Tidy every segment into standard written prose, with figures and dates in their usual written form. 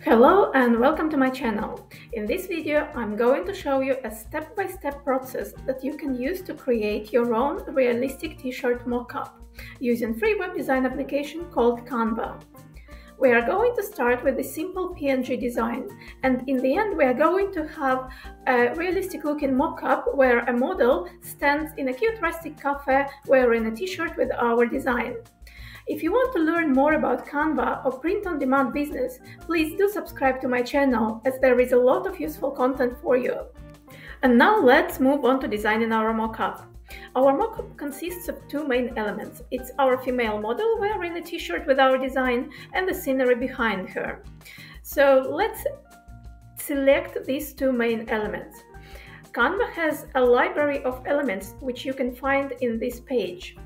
Hello and welcome to my channel. In this video I'm going to show you a step-by-step process that you can use to create your own realistic t-shirt mock-up using free web design application called Canva. We are going to start with a simple PNG design, and in the end we are going to have a realistic looking mock-up where a model stands in a cute rustic cafe wearing a t-shirt with our design. If you want to learn more about Canva or print-on-demand business, please do subscribe to my channel, as there is a lot of useful content for you. And now let's move on to designing our mockup. Our mockup consists of two main elements. It's our female model wearing a t-shirt with our design and the scenery behind her. So let's select these two main elements. Canva has a library of elements which you can find in this page,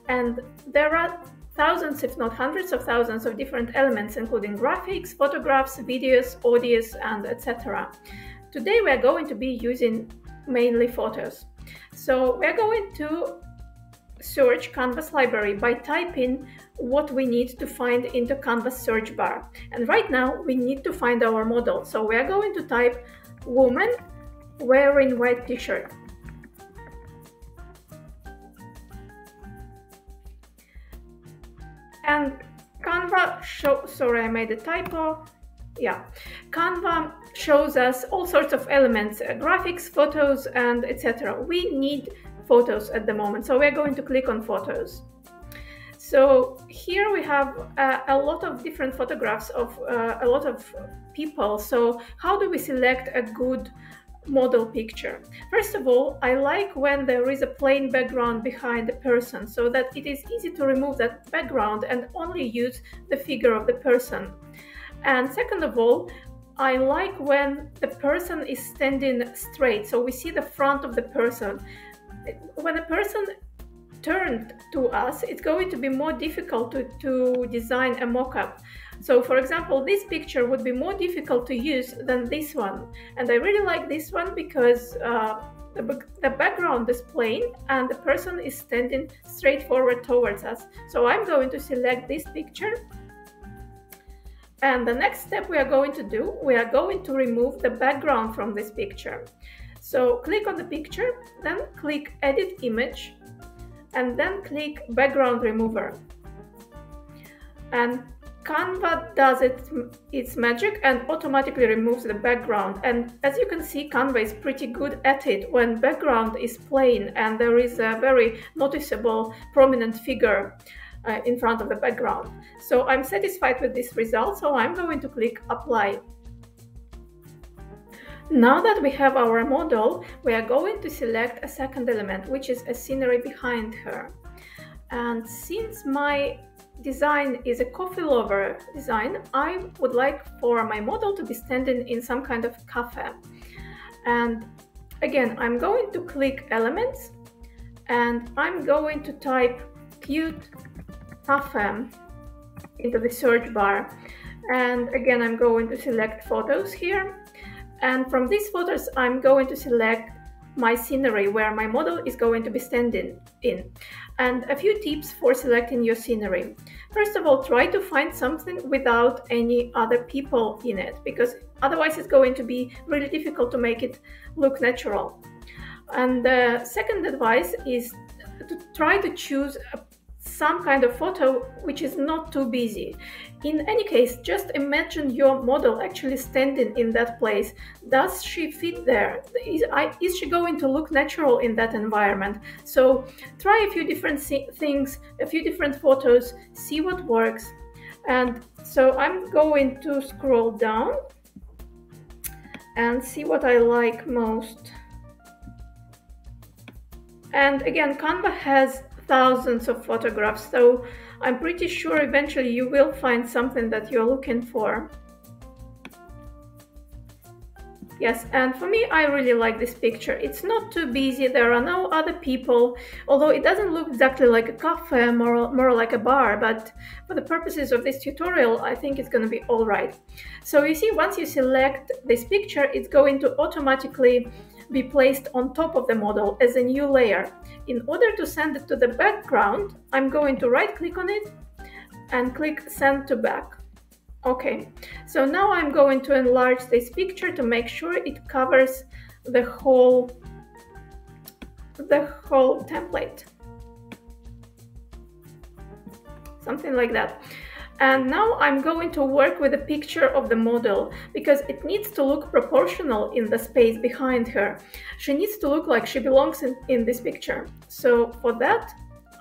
and there are thousands, if not hundreds of thousands of different elements, including graphics, photographs, videos, audios, and etc. Today we are going to be using mainly photos. So we are going to search Canva's library by typing what we need to find into Canva's search bar. And right now we need to find our model. So we are going to type woman wearing white t-shirt. And Canva sorry, I made a typo. Yeah, Canva shows us all sorts of elements, graphics, photos, and etc. We need photos at the moment, so we're going to click on photos. So here we have a lot of different photographs of a lot of people. So how do we select a good model picture? First of all, I like when there is a plain background behind the person, so that it is easy to remove that background and only use the figure of the person. And second of all, I like when the person is standing straight, so we see the front of the person. When a person turned to us, it's going to be more difficult to design a mock-up. So for example, this picture would be more difficult to use than this one. And I really like this one because the background is plain and the person is standing straight forward towards us. So I'm going to select this picture. And the next step we are going to do, we are going to remove the background from this picture. So click on the picture, then click Edit Image, and then click Background Remover. And Canva does its magic and automatically removes the background. And as you can see, Canva is pretty good at it when background is plain and there is a very noticeable prominent figure in front of the background. So I'm satisfied with this result, so I'm going to click Apply. Now that we have our model, we are going to select a second element, which is a scenery behind her. And since my design is a coffee lover design, I would like for my model to be standing in some kind of cafe. And again, I'm going to click Elements, and I'm going to type cute cafe into the search bar. And again, I'm going to select photos here. And from these photos, I'm going to select my scenery where my model is going to be standing in. And a few tips for selecting your scenery. First of all, try to find something without any other people in it, because otherwise it's going to be really difficult to make it look natural. And the second advice is to try to choose some kind of photo which is not too busy. In any case, just imagine your model actually standing in that place. Does she fit there? Is she going to look natural in that environment? So try a few different things, a few different photos, see what works. And so I'm going to scroll down and see what I like most. And again, Canva has thousands of photographs, so I'm pretty sure eventually you will find something that you're looking for. Yes, and for me, I really like this picture. It's not too busy, there are no other people, although it doesn't look exactly like a cafe, more like a bar, but for the purposes of this tutorial, I think it's going to be all right. So you see, once you select this picture, it's going to automatically be placed on top of the model as a new layer. In order to send it to the background, I'm going to right-click on it and click Send to Back. Okay, so now I'm going to enlarge this picture to make sure it covers the whole template, something like that. And now I'm going to work with a picture of the model because it needs to look proportional in the space behind her. She needs to look like she belongs in this picture. So for that,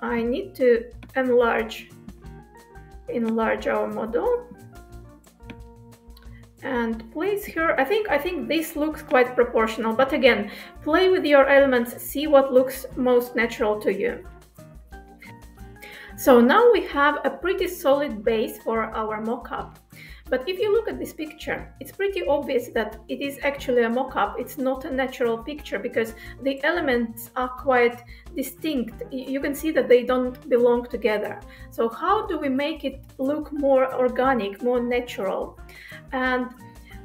I need to enlarge our model and place her. I think this looks quite proportional, but again, play with your elements, see what looks most natural to you. So now we have a pretty solid base for our mock-up. But if you look at this picture, it's pretty obvious that it is actually a mock-up. It's not a natural picture because the elements are quite distinct. You can see that they don't belong together. So how do we make it look more organic, more natural? And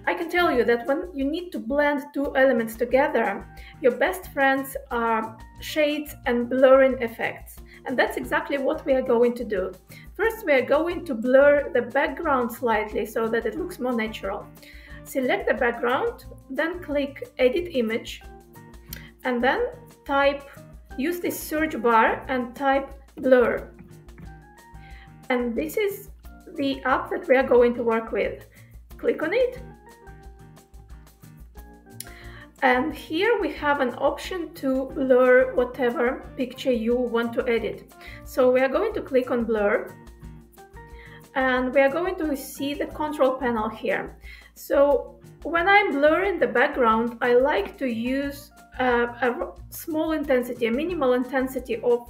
I can tell you that when you need to blend two elements together, your best friends are shades and blurring effects. And that's exactly what we are going to do. First, we are going to blur the background slightly so that it looks more natural. Select the background, then click Edit Image, and then use this search bar and type Blur. And this is the app that we are going to work with. Click on it. And here we have an option to blur whatever picture you want to edit. So we are going to click on Blur, and we are going to see the control panel here. So when I'm blurring the background, I like to use a small intensity, a minimal intensity of,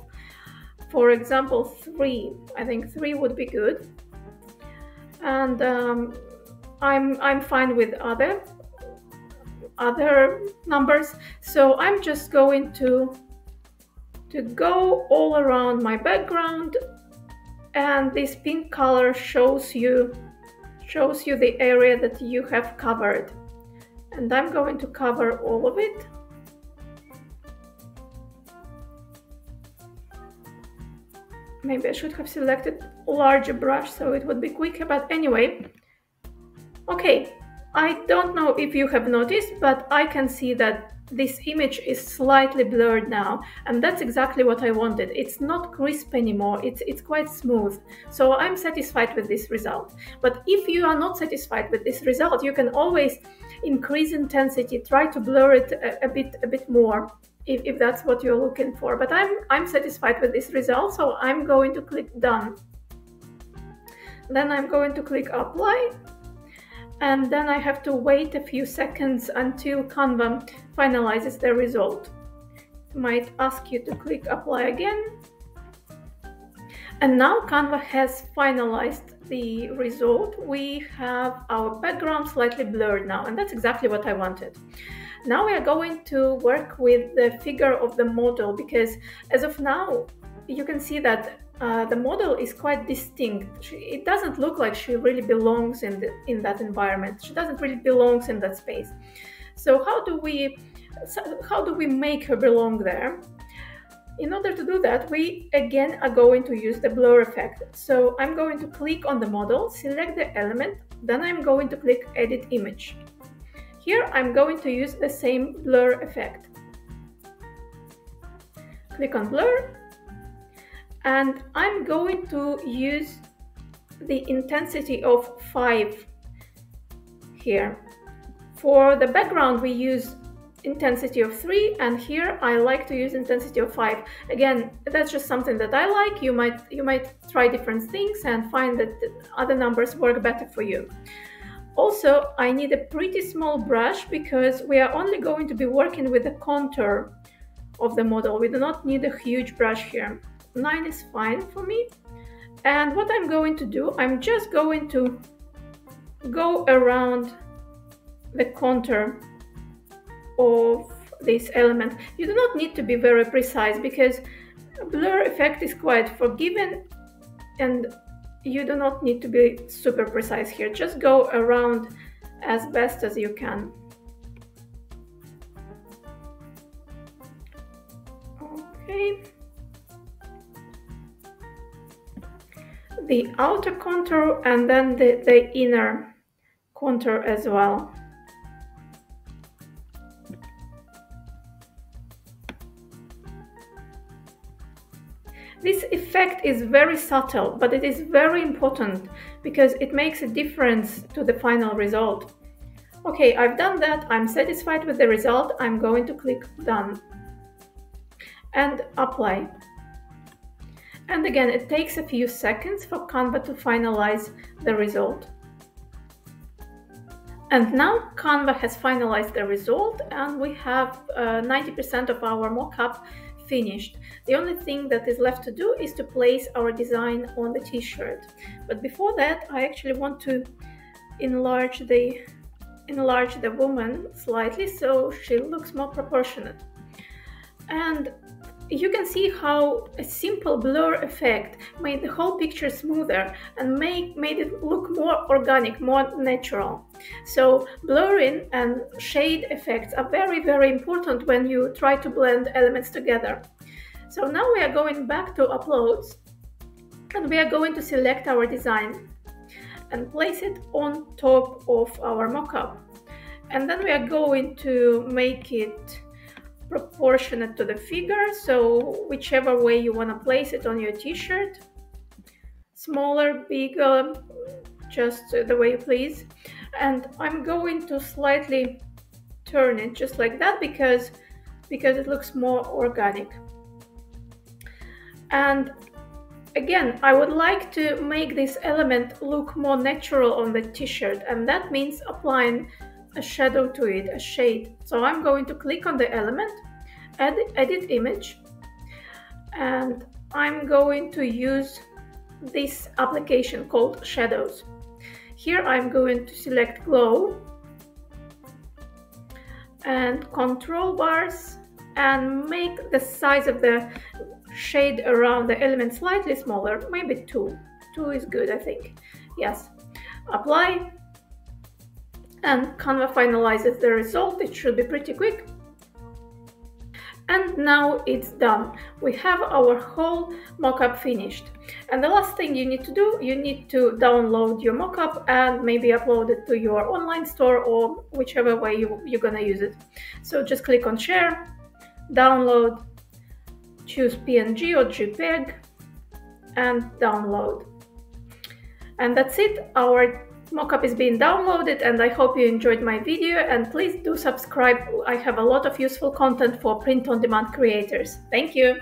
for example, 3. I think 3 would be good. And I'm fine with other numbers, so I'm just going to go all around my background, and this pink color shows you the area that you have covered, and I'm going to cover all of it. Maybe I should have selected a larger brush so it would be quicker, but anyway. Okay, I don't know if you have noticed, but I can see that this image is slightly blurred now, and that's exactly what I wanted. It's not crisp anymore, it's quite smooth. So I'm satisfied with this result. But if you are not satisfied with this result, you can always increase intensity, try to blur it a bit more if that's what you're looking for. But I'm satisfied with this result, so I'm going to click Done. Then I'm going to click Apply. And then I have to wait a few seconds until Canva finalizes the result. It might ask you to click Apply again. And now Canva has finalized the result. We have our background slightly blurred now, and that's exactly what I wanted. Now we are going to work with the figure of the model, because as of now, you can see that the model is quite distinct. It doesn't look like she really belongs in that environment. She doesn't really belong in that space. So how do we make her belong there? In order to do that, we again are going to use the blur effect. So I'm going to click on the model, select the element, then I'm going to click Edit Image. Here I'm going to use the same blur effect. Click on Blur. And I'm going to use the intensity of 5 here. For the background, we use intensity of 3, and here I like to use intensity of 5. Again, that's just something that I like. You might try different things and find that other numbers work better for you. Also, I need a pretty small brush because we are only going to be working with the contour of the model. We do not need a huge brush here. 9 is fine for me. And what I'm going to do, I'm just going to go around the contour of this element. You do not need to be very precise because blur effect is quite forgiving, and you do not need to be super precise here. Just go around as best as you can. Okay. the outer contour and then the inner contour as well. This effect is very subtle, but it is very important because it makes a difference to the final result. Okay, I've done that. I'm satisfied with the result. I'm going to click Done and Apply. And again, it takes a few seconds for Canva to finalize the result. And now Canva has finalized the result and we have 90% of our mockup finished. The only thing that is left to do is to place our design on the t-shirt. But before that, I actually want to enlarge the woman slightly so she looks more proportionate. And you can see how a simple blur effect made the whole picture smoother and made it look more organic, more natural. So blurring and shade effects are very, very important when you try to blend elements together. So now we are going back to Uploads and we are going to select our design and place it on top of our mockup. And then we are going to make it proportionate to the figure, so whichever way you want to place it on your t-shirt, smaller, bigger, just the way you please. And I'm going to slightly turn it just like that because it looks more organic. And again, I would like to make this element look more natural on the t-shirt, and that means applying a shadow to it, a shade. So I'm going to click on the element, edit image, and I'm going to use this application called Shadows. Here I'm going to select Glow and control bars and make the size of the shade around the element slightly smaller, maybe 2 is good, I think. Yes, apply. And Canva finalizes the result. It should be pretty quick. And now it's done. We have our whole mockup finished. And the last thing you need to do, you need to download your mockup and maybe upload it to your online store or whichever way you're gonna use it. So just click on Share, Download, choose PNG or JPEG, and download. And that's it. Our mockup is being downloaded, and I hope you enjoyed my video, and please do subscribe. I have a lot of useful content for print-on-demand creators. Thank you.